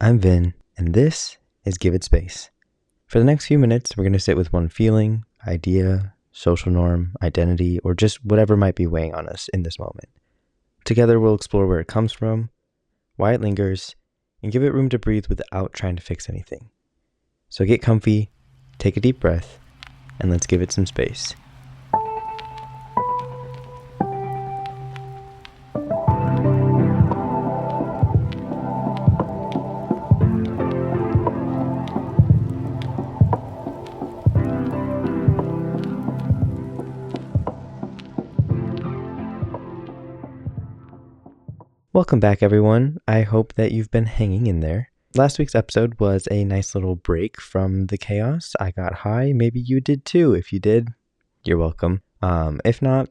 I'm Vin, and this is Give It Space. For the next few minutes, we're going to sit with one feeling, idea, social norm, identity, or just whatever might be weighing on us in this moment. Together, we'll explore where it comes from, why it lingers, and give it room to breathe without trying to fix anything. So get comfy, take a deep breath, and let's give it some space. Welcome back, everyone. I hope that you've been hanging in there. Last week's episode was a nice little break from the chaos. I got high. Maybe you did too. If you did, you're welcome. If not,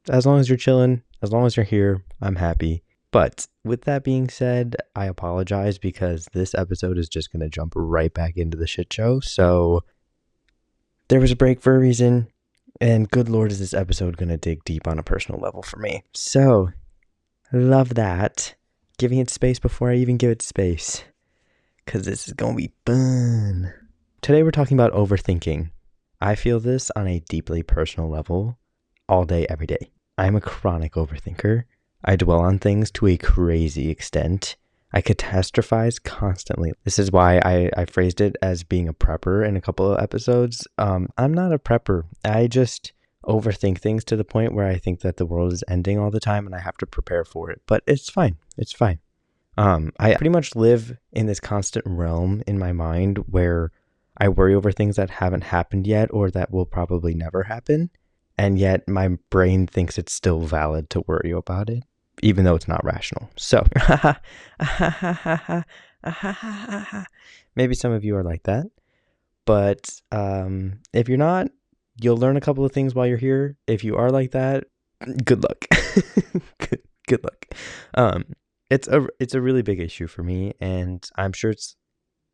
as long as you're chilling, as long as you're here, I'm happy. But with that being said, I apologize because this episode is just going to jump right back into the shit show. So there was a break for a reason. And good Lord, is this episode going to dig deep on a personal level for me. So love that. Giving it space before I even give it space. Because this is going to be fun. Today we're talking about overthinking. I feel this on a deeply personal level all day, every day. I am a chronic overthinker. I dwell on things to a crazy extent. I catastrophize constantly. This is why I phrased it as being a prepper in a couple of episodes. I'm not a prepper. I just overthink things to the point where I think that the world is ending all the time and I have to prepare for it. But it's fine. It's fine. I pretty much live in this constant realm in my mind where I worry over things that haven't happened yet or that will probably never happen. And yet my brain thinks it's still valid to worry about it, even though it's not rational. So maybe some of you are like that. But if you're not, you'll learn a couple of things while you're here. If you are like that, good luck. good luck. It's a really big issue for me, and I'm sure it's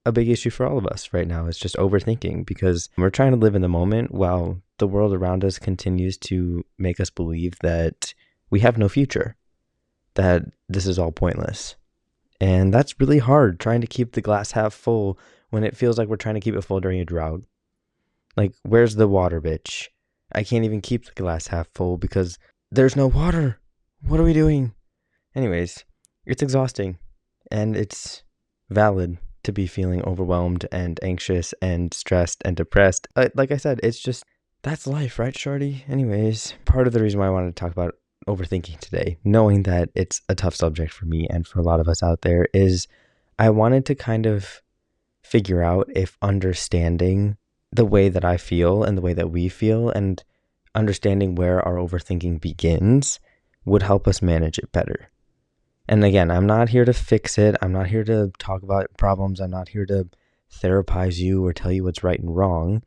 a big issue for all of us right now. It's just overthinking because we're trying to live in the moment while the world around us continues to make us believe that we have no future, that this is all pointless. And that's really hard, trying to keep the glass half full when it feels like we're trying to keep it full during a drought. Like, where's the water, bitch? I can't even keep the glass half full because there's no water. What are we doing? Anyways, it's exhausting and it's valid to be feeling overwhelmed and anxious and stressed and depressed. Like I said, it's just, that's life, right, shorty? Anyways, part of the reason why I wanted to talk about overthinking today, knowing that it's a tough subject for me and for a lot of us out there, is I wanted to kind of figure out if understanding the way that I feel and the way that we feel and understanding where our overthinking begins would help us manage it better. And again, I'm not here to fix it. I'm not here to talk about problems. I'm not here to therapize you or tell you what's right and wrong.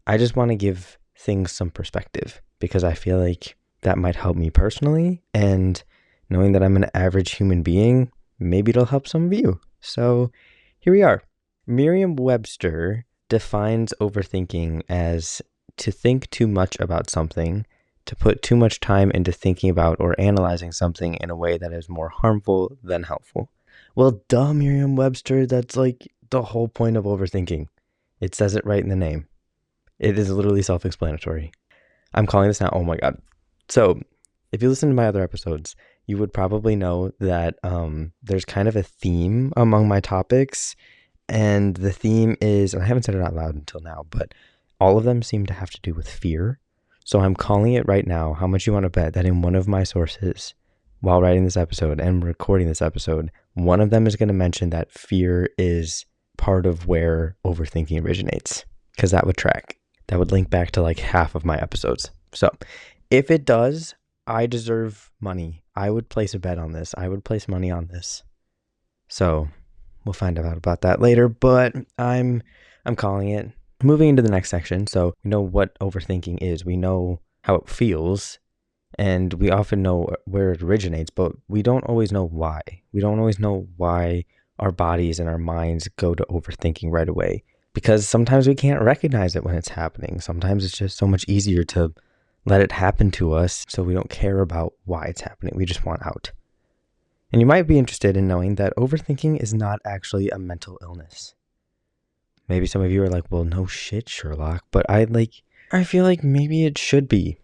I just want to give things some perspective because I feel like that might help me personally. And knowing that I'm an average human being, maybe it'll help some of you. So here we are. Merriam-Webster defines overthinking as to think too much about something, to put too much time into thinking about or analyzing something in a way that is more harmful than helpful. Well, duh, Merriam-Webster, that's like the whole point of overthinking. It says it right in the name. It is literally self-explanatory. I'm calling this now, oh my God. So if you listen to my other episodes, you would probably know that there's kind of a theme among my topics. And the theme is, and I haven't said it out loud until now, but all of them seem to have to do with fear. So I'm calling it right now. How much you want to bet that in one of my sources, while writing this episode and recording this episode, one of them is going to mention that fear is part of where overthinking originates. Because that would track. That would link back to like half of my episodes. So if it does, I deserve money. I would place a bet on this. I would place money on this. So we'll find out about that later, but I'm calling it. Moving into the next section, so we know what overthinking is. We know how it feels, and we often know where it originates, but we don't always know why. We don't always know why our bodies and our minds go to overthinking right away, because sometimes we can't recognize it when it's happening. Sometimes it's just so much easier to let it happen to us, so we don't care about why it's happening. We just want out. And you might be interested in knowing that overthinking is not actually a mental illness. Maybe some of you are like, well, no shit, Sherlock, but I feel like maybe it should be.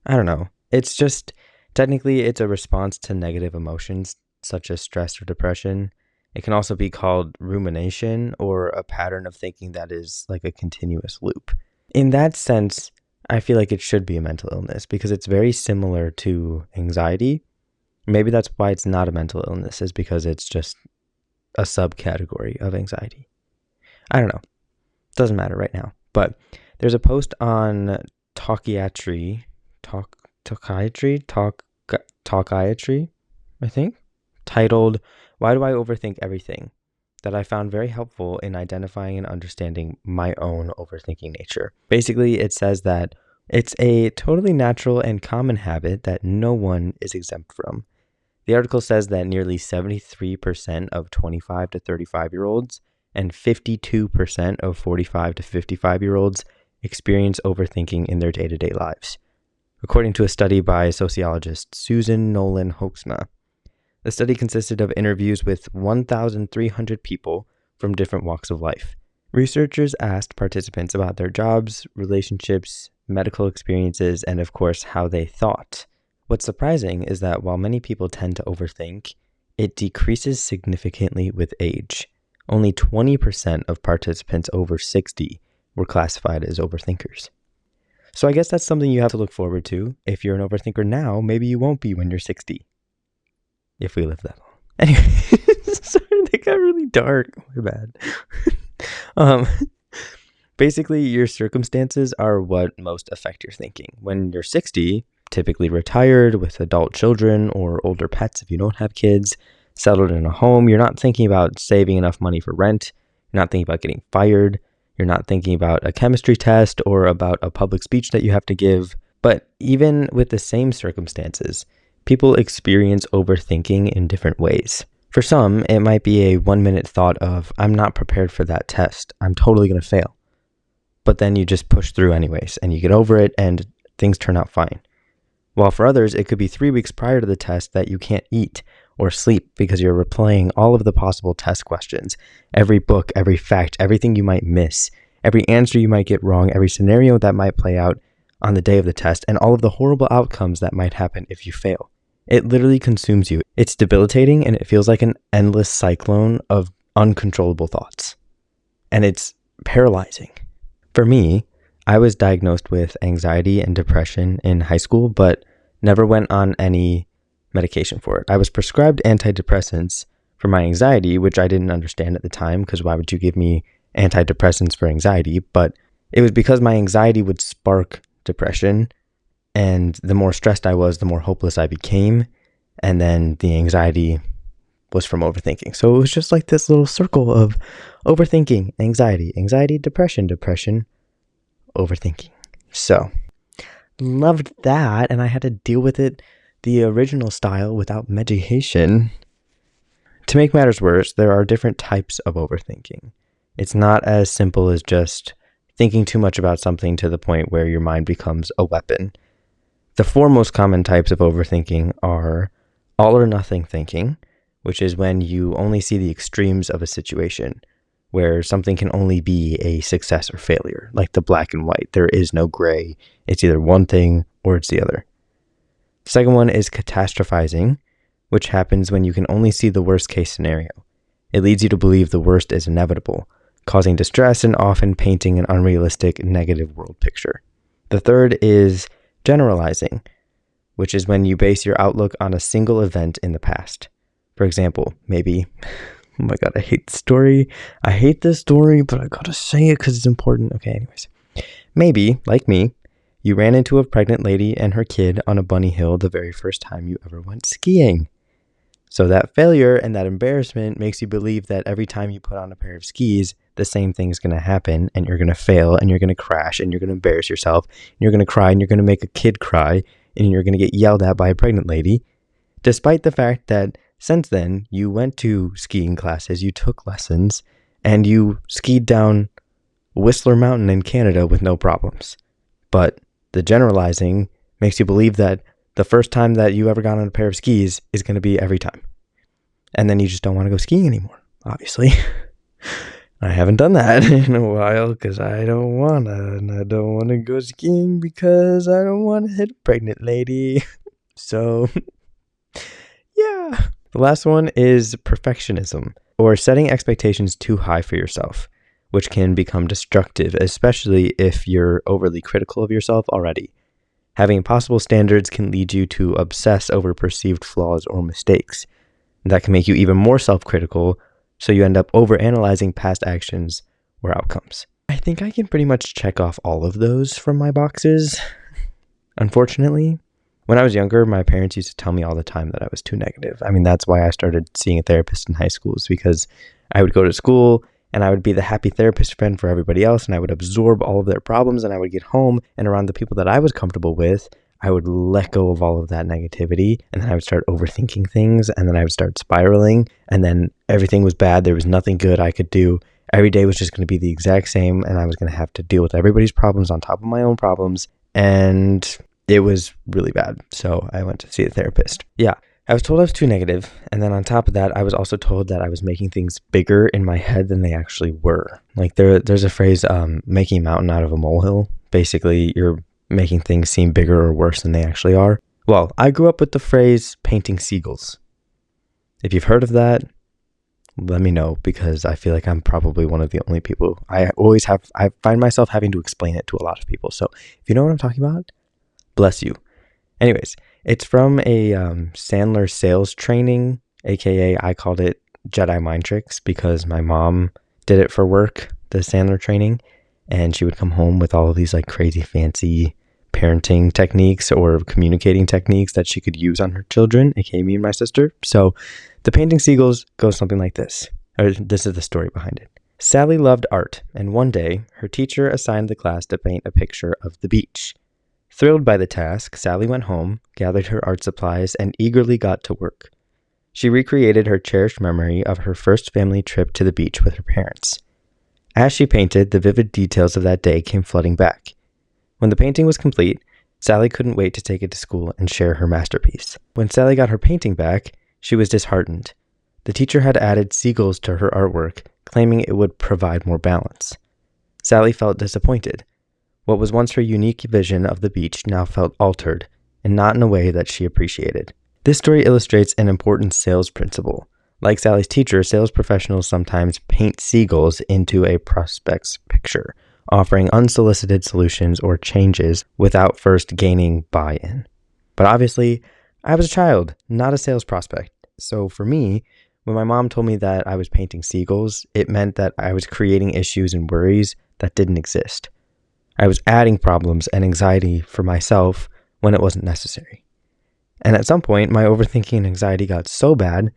I don't know. It's just, technically, it's a response to negative emotions such as stress or depression. It can also be called rumination or a pattern of thinking that is like a continuous loop. In that sense, I feel like it should be a mental illness because it's very similar to anxiety. Maybe that's why it's not a mental illness, is because it's just a subcategory of anxiety. I don't know. Doesn't matter right now. But there's a post on Talkiatry, I think, titled, "Why Do I Overthink Everything?" that I found very helpful in identifying and understanding my own overthinking nature. Basically, it says that it's a totally natural and common habit that no one is exempt from. The article says that nearly 73% of 25 to 35-year-olds and 52% of 45 to 55-year-olds experience overthinking in their day-to-day lives, according to a study by sociologist Susan Nolan Hoeksma. The study consisted of interviews with 1,300 people from different walks of life. Researchers asked participants about their jobs, relationships, medical experiences, and of course, how they thought. What's surprising is that while many people tend to overthink, it decreases significantly with age. Only 20% of participants over 60 were classified as overthinkers. So I guess that's something you have to look forward to. If you're an overthinker now, maybe you won't be when you're 60. If we live that long. Anyway, sorry, that got really dark. My bad. Basically, your circumstances are what most affect your thinking. When you're 60, typically retired with adult children or older pets if you don't have kids, settled in a home, you're not thinking about saving enough money for rent. You're not thinking about getting fired. You're not thinking about a chemistry test or about a public speech that you have to give. But even with the same circumstances, people experience overthinking in different ways. For some, it might be a 1-minute thought of, I'm not prepared for that test. I'm totally going to fail. But then you just push through anyways, and you get over it, and things turn out fine. While for others, it could be 3 weeks prior to the test that you can't eat or sleep because you're replaying all of the possible test questions, every book, every fact, everything you might miss, every answer you might get wrong, every scenario that might play out on the day of the test, and all of the horrible outcomes that might happen if you fail. It literally consumes you. It's debilitating, and it feels like an endless cyclone of uncontrollable thoughts. And it's paralyzing. For me, I was diagnosed with anxiety and depression in high school, but never went on any medication for it. I was prescribed antidepressants for my anxiety, which I didn't understand at the time, because why would you give me antidepressants for anxiety? But it was because my anxiety would spark depression, and the more stressed I was, the more hopeless I became, and then the anxiety was from overthinking. So it was just like this little circle of overthinking, anxiety, depression, overthinking. So loved that, and I had to deal with it the original style without medication. To make matters worse, there are different types of overthinking. It's not as simple as just thinking too much about something to the point where your mind becomes a weapon. The 4 most common types of overthinking are all or nothing thinking, which is when you only see the extremes of a situation, where something can only be a success or failure, like the black and white. There is no gray. It's either one thing or it's the other. The second one is catastrophizing, which happens when you can only see the worst case scenario. It leads you to believe the worst is inevitable, causing distress and often painting an unrealistic negative world picture. The third is generalizing, which is when you base your outlook on a single event in the past. For example, maybe, oh my God, I hate this story. But I gotta say it because it's important. Okay, anyways. Maybe, like me, you ran into a pregnant lady and her kid on a bunny hill the very first time you ever went skiing. So that failure and that embarrassment makes you believe that every time you put on a pair of skis, the same thing's going to happen, and you're going to fail, and you're going to crash, and you're going to embarrass yourself, and you're going to cry, and you're going to make a kid cry, and you're going to get yelled at by a pregnant lady, despite the fact that since then, you went to skiing classes, you took lessons, and you skied down Whistler Mountain in Canada with no problems. But the generalizing makes you believe that the first time that you ever got on a pair of skis is going to be every time. And then you just don't want to go skiing anymore, obviously. I haven't done that in a while because I don't want to. And I don't want to go skiing because I don't want to hit a pregnant lady. So, yeah. The last one is perfectionism, or setting expectations too high for yourself, which can become destructive, especially if you're overly critical of yourself already. Having impossible standards can lead you to obsess over perceived flaws or mistakes. That can make you even more self-critical, so you end up overanalyzing past actions or outcomes. I think I can pretty much check off all of those from my boxes, unfortunately. When I was younger, my parents used to tell me all the time that I was too negative. I mean, that's why I started seeing a therapist in high school, is because I would go to school and I would be the happy therapist friend for everybody else, and I would absorb all of their problems, and I would get home and around the people that I was comfortable with, I would let go of all of that negativity, and then I would start overthinking things, and then I would start spiraling, and then everything was bad. There was nothing good I could do. Every day was just going to be the exact same, and I was going to have to deal with everybody's problems on top of my own problems, and it was really bad. So I went to see a therapist. Yeah, I was told I was too negative, and then on top of that, I was also told that I was making things bigger in my head than they actually were. Like there's a phrase, making a mountain out of a molehill. Basically, you're making things seem bigger or worse than they actually are. Well, I grew up with the phrase painting seagulls. If you've heard of that, let me know, because I feel like I'm probably one of the only people. I find myself having to explain it to a lot of people. So if you know what I'm talking about, bless you. Anyways, it's from a Sandler sales training, aka I called it Jedi Mind Tricks because my mom did it for work, the Sandler training, and she would come home with all of these like crazy fancy parenting techniques or communicating techniques that she could use on her children, aka me and my sister. So the painting seagulls goes something like this, or this is the story behind it. Sally loved art, and one day her teacher assigned the class to paint a picture of the beach. Thrilled by the task, Sally went home, gathered her art supplies, and eagerly got to work. She recreated her cherished memory of her first family trip to the beach with her parents. As she painted, the vivid details of that day came flooding back. When the painting was complete, Sally couldn't wait to take it to school and share her masterpiece. When Sally got her painting back, she was disheartened. The teacher had added seagulls to her artwork, claiming it would provide more balance. Sally felt disappointed. What was once her unique vision of the beach now felt altered, and not in a way that she appreciated. This story illustrates an important sales principle. Like Sally's teacher, sales professionals sometimes paint seagulls into a prospect's picture, offering unsolicited solutions or changes without first gaining buy-in. But obviously, I was a child, not a sales prospect. So for me, when my mom told me that I was painting seagulls, it meant that I was creating issues and worries that didn't exist. I was adding problems and anxiety for myself when it wasn't necessary. And at some point, my overthinking and anxiety got so bad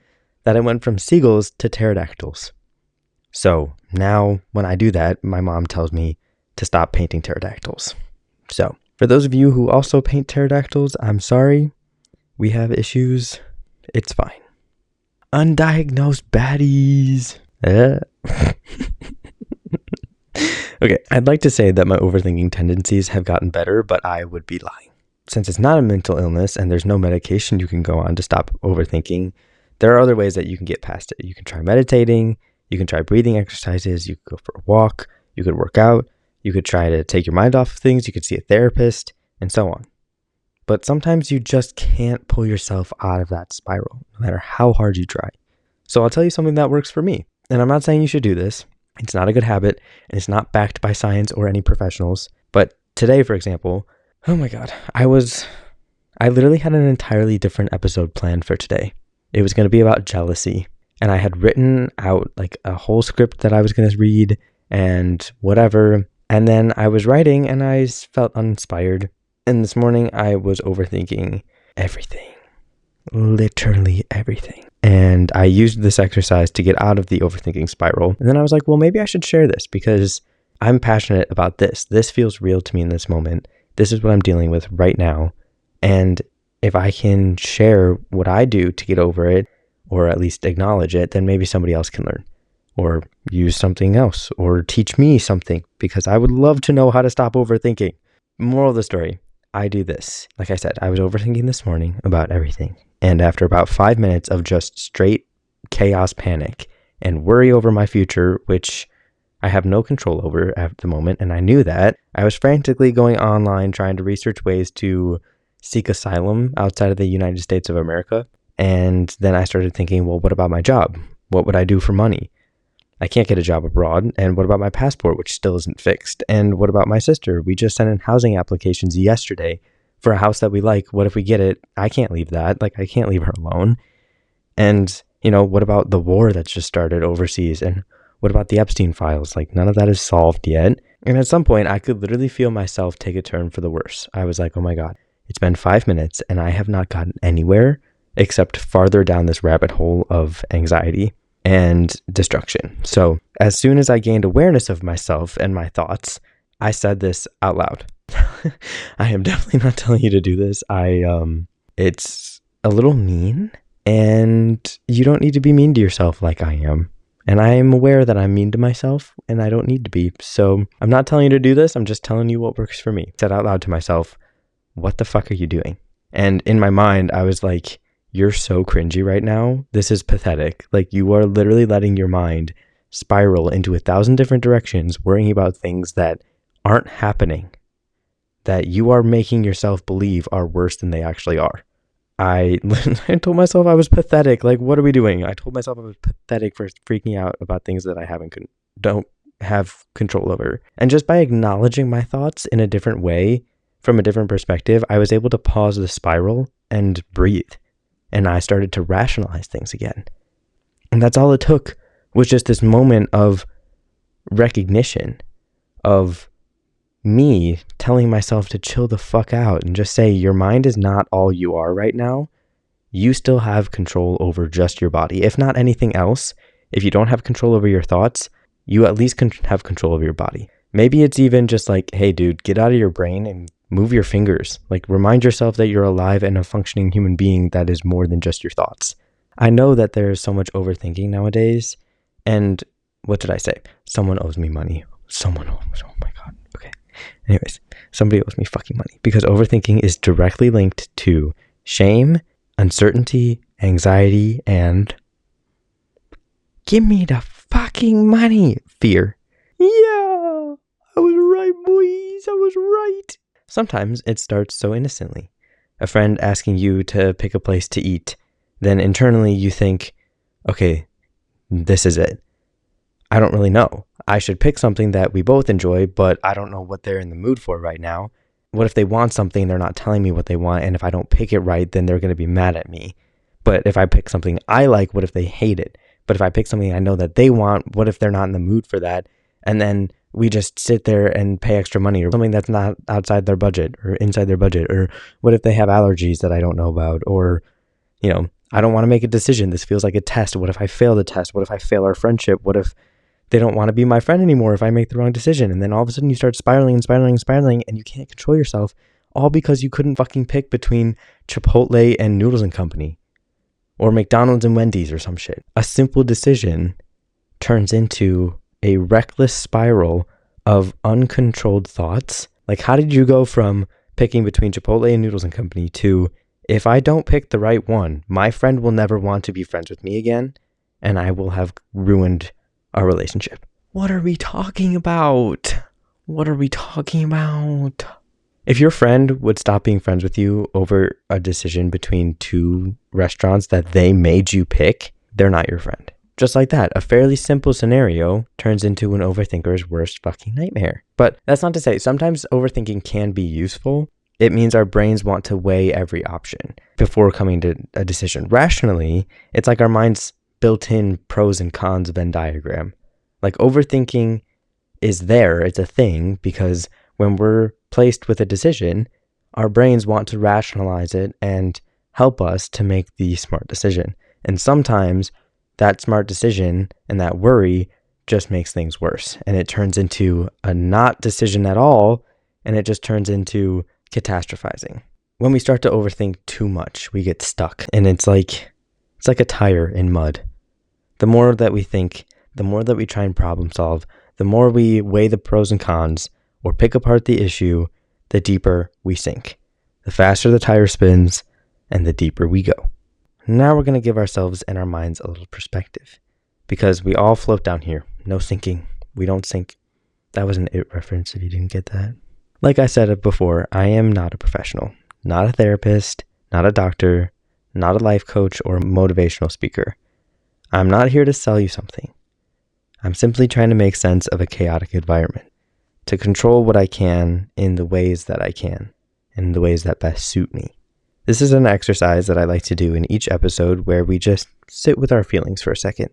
that I went from seagulls to pterodactyls. So now when I do that, my mom tells me to stop painting pterodactyls. So for those of you who also paint pterodactyls, I'm sorry. We have issues. It's fine. Undiagnosed baddies. Okay, I'd like to say that my overthinking tendencies have gotten better, but I would be lying. Since it's not a mental illness and there's no medication you can go on to stop overthinking, there are other ways that you can get past it. You can try meditating, you can try breathing exercises, you could go for a walk, you could work out, you could try to take your mind off of things, you could see a therapist, and so on. But sometimes you just can't pull yourself out of that spiral, no matter how hard you try. So I'll tell you something that works for me. And I'm not saying you should do this. It's not a good habit, and it's not backed by science or any professionals. But today, for example, oh my God, I literally had an entirely different episode planned for today. It was going to be about jealousy, and I had written out like a whole script that I was going to read and whatever. And then I was writing and I felt uninspired. And this morning I was overthinking everything, literally everything. And I used this exercise to get out of the overthinking spiral. And then I was like, well, maybe I should share this because I'm passionate about this. This feels real to me in this moment. This is what I'm dealing with right now. And if I can share what I do to get over it, or at least acknowledge it, then maybe somebody else can learn or use something else or teach me something, because I would love to know how to stop overthinking. Moral of the story, I do this. Like I said, I was overthinking this morning about everything. And after about 5 minutes of just straight chaos panic and worry over my future, which I have no control over at the moment. And I knew that. I was frantically going online trying to research ways to seek asylum outside of the United States of America. And then I started thinking, well, what about my job? What would I do for money? I can't get a job abroad. And what about my passport, which still isn't fixed? And what about my sister? We just sent in housing applications yesterday for a house that we like. What if we get it? I can't leave that. Like, I can't leave her alone. And, what about the war that's just started overseas? And what about the Epstein files? Like, none of that is solved yet. And at some point, I could literally feel myself take a turn for the worse. I was like, oh my God, it's been 5 minutes and I have not gotten anywhere except farther down this rabbit hole of anxiety and destruction. So as soon as I gained awareness of myself and my thoughts, I said this out loud. I am definitely not telling you to do this. It's a little mean, and you don't need to be mean to yourself like I am. And I am aware that I'm mean to myself and I don't need to be. So I'm not telling you to do this. I'm just telling you what works for me. I said out loud to myself, what the fuck are you doing? And in my mind, I was like, you're so cringy right now. This is pathetic. Like, you are literally letting your mind spiral into 1,000 different directions, worrying about things that aren't happening, that you are making yourself believe are worse than they actually are. I told myself I was pathetic. Like, what are we doing? I told myself I was pathetic for freaking out about things that I don't have control over. And just by acknowledging my thoughts in a different way, from a different perspective, I was able to pause the spiral and breathe. And I started to rationalize things again. And that's all it took, was just this moment of recognition, of me telling myself to chill the fuck out and just say, your mind is not all you are right now. You still have control over just your body. If not anything else, if you don't have control over your thoughts, you at least can have control over your body. Maybe it's even just like, hey dude, get out of your brain and move your fingers. Like, remind yourself that you're alive and a functioning human being that is more than just your thoughts. I know that there's so much overthinking nowadays. And what did I say? Someone owes me money. Oh my God. Okay. Anyways, somebody owes me fucking money, because overthinking is directly linked to shame, uncertainty, anxiety, and give me the fucking money, fear. Yeah, I was right, boys. I was right. Sometimes it starts so innocently. A friend asking you to pick a place to eat. Then internally you think, okay, this is it. I don't really know. I should pick something that we both enjoy, but I don't know what they're in the mood for right now. What if they want something, they're not telling me what they want, and if I don't pick it right, then they're going to be mad at me. But if I pick something I like, what if they hate it? But if I pick something I know that they want, what if they're not in the mood for that? And then we just sit there and pay extra money, or something that's not outside their budget or inside their budget. Or what if they have allergies that I don't know about? Or, I don't want to make a decision. This feels like a test. What if I fail the test? What if I fail our friendship? What if they don't want to be my friend anymore if I make the wrong decision? And then all of a sudden you start spiraling and you can't control yourself, all because you couldn't fucking pick between Chipotle and Noodles and Company, or McDonald's and Wendy's or some shit. A simple decision turns into a reckless spiral of uncontrolled thoughts. Like, how did you go from picking between Chipotle and Noodles and Company to, if I don't pick the right one, my friend will never want to be friends with me again, and I will have ruined our relationship? What are we talking about? If your friend would stop being friends with you over a decision between two restaurants that they made you pick, they're not your friend. Just like that, a fairly simple scenario turns into an overthinker's worst fucking nightmare. But that's not to say, sometimes overthinking can be useful. It means our brains want to weigh every option before coming to a decision. Rationally, it's like our mind's built-in pros and cons Venn diagram. Like, overthinking is there, it's a thing, because when we're placed with a decision, our brains want to rationalize it and help us to make the smart decision. And sometimes that smart decision and that worry just makes things worse, and it turns into a not decision at all, and it just turns into catastrophizing. When we start to overthink too much, we get stuck, and it's like a tire in mud. The more that we think, the more that we try and problem solve, the more we weigh the pros and cons or pick apart the issue, the deeper we sink. The faster the tire spins and the deeper we go. Now we're going to give ourselves and our minds a little perspective, because we all float down here. No sinking. We don't sink. That was an It reference if you didn't get that. Like I said it before, I am not a professional, not a therapist, not a doctor, not a life coach or motivational speaker. I'm not here to sell you something. I'm simply trying to make sense of a chaotic environment, to control what I can in the ways that I can, and in the ways that best suit me. This is an exercise that I like to do in each episode where we just sit with our feelings for a second.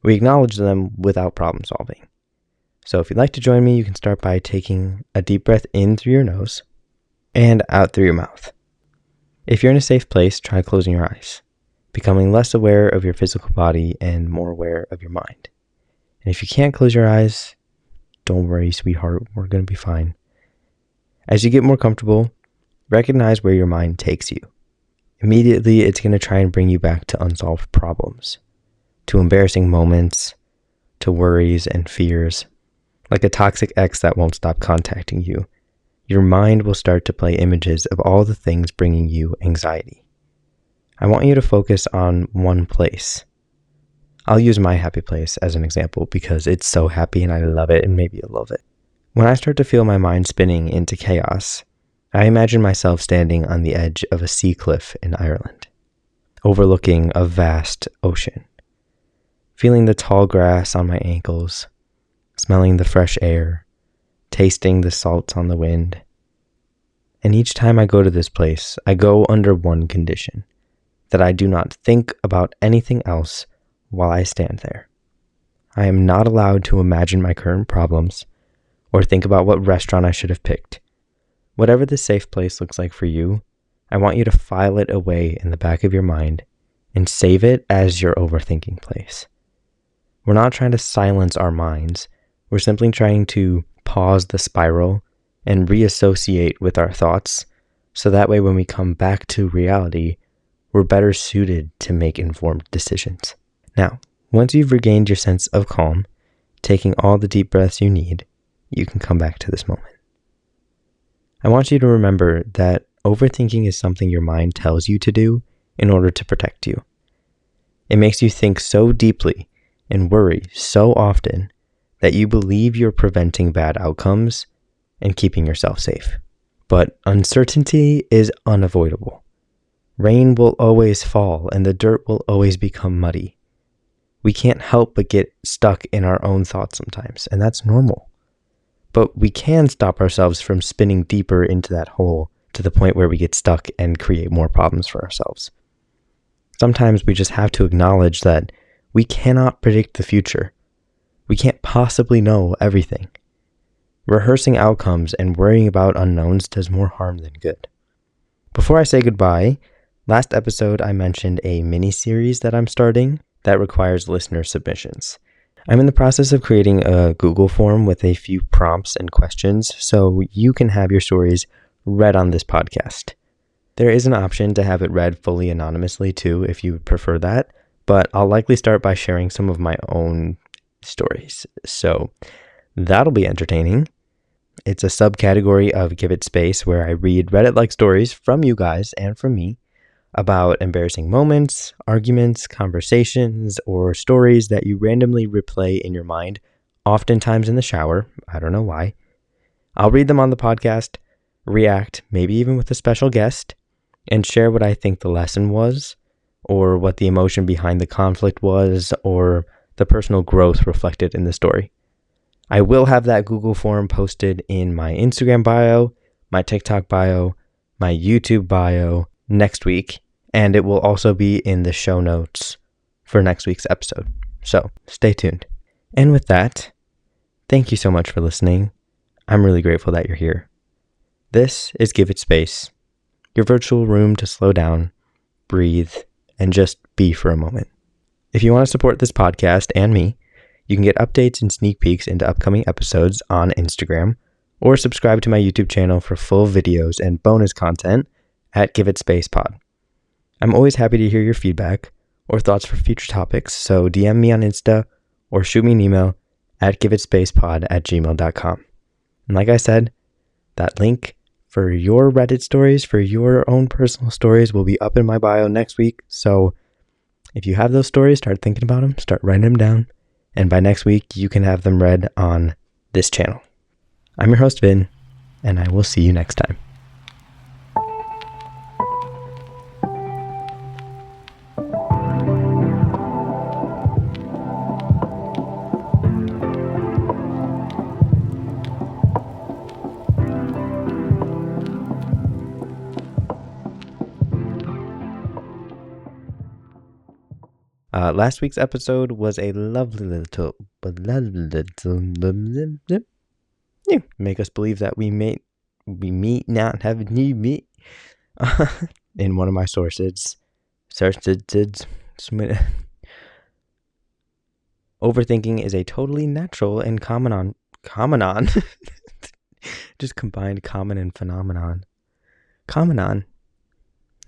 We acknowledge them without problem solving. So if you'd like to join me, you can start by taking a deep breath in through your nose and out through your mouth. If you're in a safe place, try closing your eyes, becoming less aware of your physical body and more aware of your mind. And if you can't close your eyes, don't worry, sweetheart, we're going to be fine. As you get more comfortable, recognize where your mind takes you. Immediately, it's going to try and bring you back to unsolved problems, to embarrassing moments, to worries and fears. Like a toxic ex that won't stop contacting you, your mind will start to play images of all the things bringing you anxiety. I want you to focus on one place. I'll use my happy place as an example because it's so happy and I love it, and maybe you'll love it. When I start to feel my mind spinning into chaos, I imagine myself standing on the edge of a sea cliff in Ireland, overlooking a vast ocean, feeling the tall grass on my ankles, smelling the fresh air, tasting the salts on the wind. And each time I go to this place, I go under one condition, that I do not think about anything else while I stand there. I am not allowed to imagine my current problems or think about what restaurant I should have picked. Whatever the safe place looks like for you, I want you to file it away in the back of your mind and save it as your overthinking place. We're not trying to silence our minds. We're simply trying to pause the spiral and reassociate with our thoughts, so that way when we come back to reality, we're better suited to make informed decisions. Now, once you've regained your sense of calm, taking all the deep breaths you need, you can come back to this moment. I want you to remember that overthinking is something your mind tells you to do in order to protect you. It makes you think so deeply and worry so often that you believe you're preventing bad outcomes and keeping yourself safe. But uncertainty is unavoidable. Rain will always fall and the dirt will always become muddy. We can't help but get stuck in our own thoughts sometimes, and that's normal. But we can stop ourselves from spinning deeper into that hole to the point where we get stuck and create more problems for ourselves. Sometimes we just have to acknowledge that we cannot predict the future. We can't possibly know everything. Rehearsing outcomes and worrying about unknowns does more harm than good. Before I say goodbye, last episode I mentioned a mini-series that I'm starting that requires listener submissions. I'm in the process of creating a Google form with a few prompts and questions so you can have your stories read on this podcast. There is an option to have it read fully anonymously too if you would prefer that, but I'll likely start by sharing some of my own stories. So that'll be entertaining. It's a subcategory of Give It Space where I read Reddit-like stories from you guys and from me about embarrassing moments, arguments, conversations, or stories that you randomly replay in your mind, oftentimes in the shower. I don't know why. I'll read them on the podcast, react, maybe even with a special guest, and share what I think the lesson was, or what the emotion behind the conflict was, or the personal growth reflected in the story. I will have that Google form posted in my Instagram bio, my TikTok bio, my YouTube bio next week, and it will also be in the show notes for next week's episode. So stay tuned. And with that, thank you so much for listening. I'm really grateful that you're here. This is Give It Space, your virtual room to slow down, breathe, and just be for a moment. If you want to support this podcast and me, you can get updates and sneak peeks into upcoming episodes on Instagram, or subscribe to my YouTube channel for full videos and bonus content at Give It Space Pod. I'm always happy to hear your feedback or thoughts for future topics, so DM me on Insta or shoot me an email at giveitspacepod@gmail.com. And like I said, that link for your Reddit stories, for your own personal stories, will be up in my bio next week, so If you have those stories, start thinking about them, start writing them down, and by next week, you can have them read on this channel. I'm your host, Vin, and I will see you next time. Last week's episode was a lovely little make us believe that we meet not have need meet in one of my sources. Overthinking is a totally natural and common on just combined common and phenomenon. I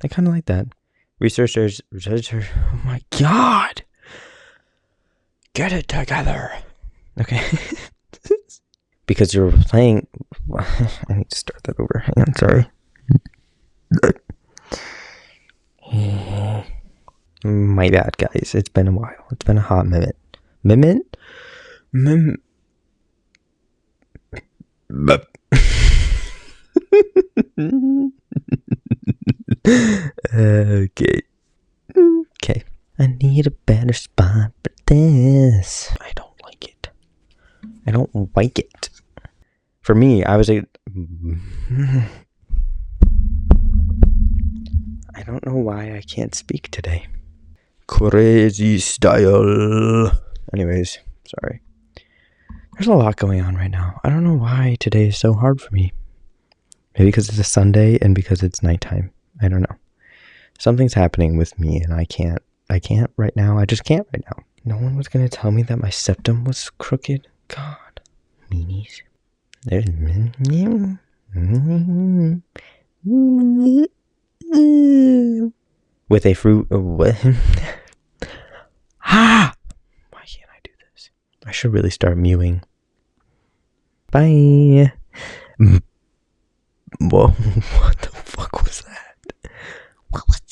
kind of like that. Researchers, oh my god, get it together. Okay. Because you're playing, I need to start that over. Hang on, sorry. My bad, guys. It's been a while. It's been a hot minute. Okay. I need a better spot for this. I don't like it. For me, I don't know why I can't speak today. Crazy style. Anyways, sorry. There's a lot going on right now. I don't know why today is so hard for me. Maybe because it's a Sunday and because it's nighttime. I don't know. Something's happening with me and I can't right now. I just can't right now. No one was going to tell me that my septum was crooked. God. Meanies. There's with a fruit. What? Why can't I do this? I should really start mewing. Bye. Whoa, what the fuck was that? What was that?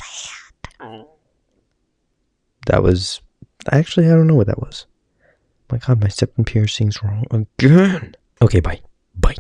That was... Actually, I don't know what that was. My god, my septum piercing's wrong again. Okay, bye. Bye.